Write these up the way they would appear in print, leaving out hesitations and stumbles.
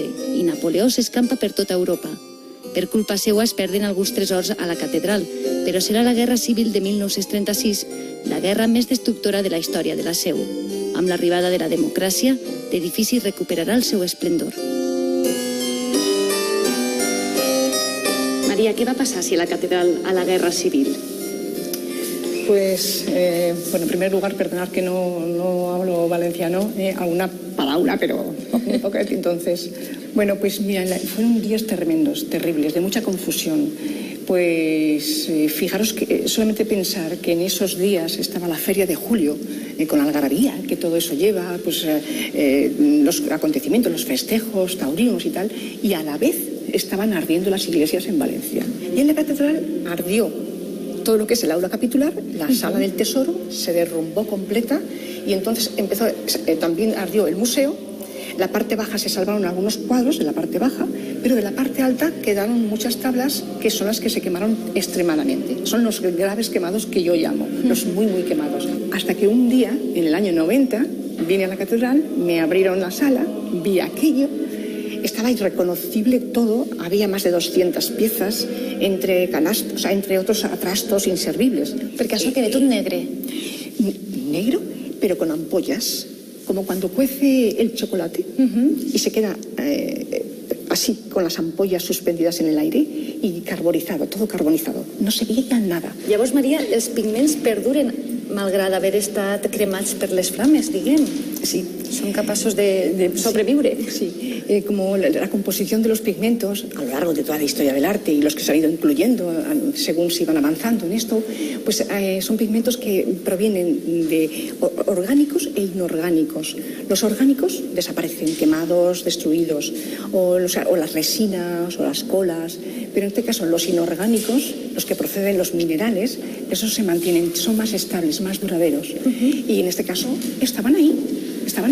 14 i Napoleó s'escampa per tota Europa. Per culpa seua es perden alguns tresors a la catedral, però serà la Guerra Civil de 1936 la guerra més destructora de la història de la Seu. Amb l'arribada de la democràcia, l'edifici recuperarà el seu esplendor. María, ¿qué va a pasar si la catedral a la Guerra Civil? Pues, bueno, en primer lugar, perdonad que no hablo valenciano, alguna palabra, pero muy poca. Entonces, bueno, pues mira, fueron días tremendos, terribles, de mucha confusión. Pues fijaros que solamente pensar que en esos días estaba la Feria de Julio, con la algarabía que todo eso lleva, pues los acontecimientos, los festejos taurinos y tal, y a la vez estaban ardiendo las iglesias en Valencia. Y en la catedral ardió todo lo que es el aula capitular, la sala del tesoro se derrumbó completa y entonces también ardió el museo. La parte baja se salvaron algunos cuadros de la parte baja, pero de la parte alta quedaron muchas tablas que son las que se quemaron extremadamente. Son los graves quemados que yo llamo, los muy, muy quemados. Hasta que un día, en el año 90, vine a la catedral, me abrieron la sala, vi aquello, estaba irreconocible todo, había más de 200 piezas entre canastos, o sea, entre otros trastos inservibles. Perquè això queda tot negre. Negro, pero con ampollas, como cuando cuece el chocolate y se queda así con las ampollas suspendidas en el aire y carbonizado, todo carbonizado. No se veía nada. Llavors, Maria, els pigments perduren malgrat haver estat cremats per les flames, diguem. Sí. Son capaces de sobreviure. Sí, como la composición de los pigmentos a lo largo de toda la historia del arte y los que se han ido incluyendo según se iban avanzando en esto, pues son pigmentos que provienen de orgánicos e inorgánicos. Los orgánicos desaparecen, quemados, destruidos, o las resinas o las colas, pero en este caso los inorgánicos, los que proceden los minerales, esos se mantienen, son más estables, más duraderos. Y en este caso estaban ahí. Estaban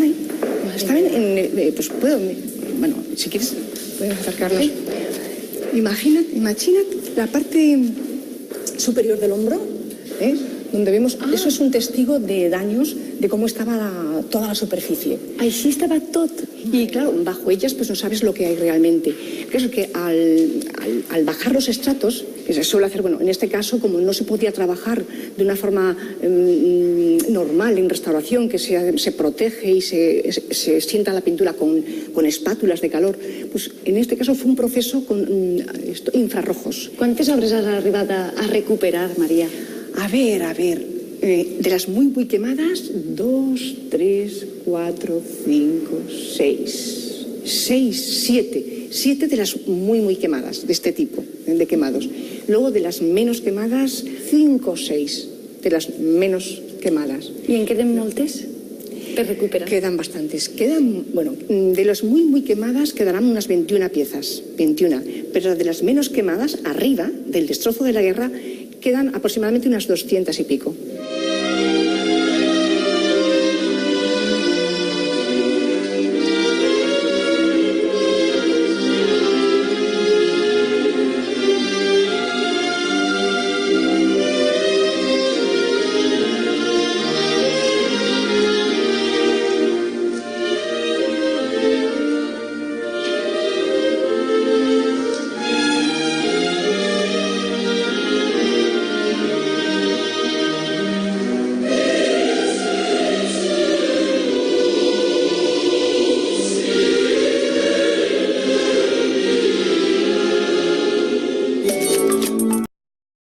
pues puedo, bueno, si quieres, puedes acercarnos. Sí. Imagina la parte superior del hombro, donde vemos, eso es un testigo de daños, de cómo estaba toda la superficie. Així estava tot. Y claro, bajo ellas pues no sabes lo que hay realmente. Creo que al bajar los estratos, que se suele hacer, bueno, en este caso, como no se podía trabajar de una forma normal en restauración, que se protege y se sienta la pintura con espátulas de calor, pues en este caso fue un proceso con infrarrojos. ¿Cuántas obres has arribat a recuperar, María? A ver, de las muy, muy quemadas, 2, 3, 4, 5, 6, 7 de las muy, muy quemadas, de este tipo, de quemados. Luego de las menos quemadas, 5 o 6 de las menos quemadas. ¿Y en queden moltes per recuperar? Quedan bastantes. Bueno, de las muy, muy quemadas quedarán unas 21 piezas, 21. Pero de las menos quemadas, arriba del destrozo de la guerra, quedan aproximadamente unas 200 y pico.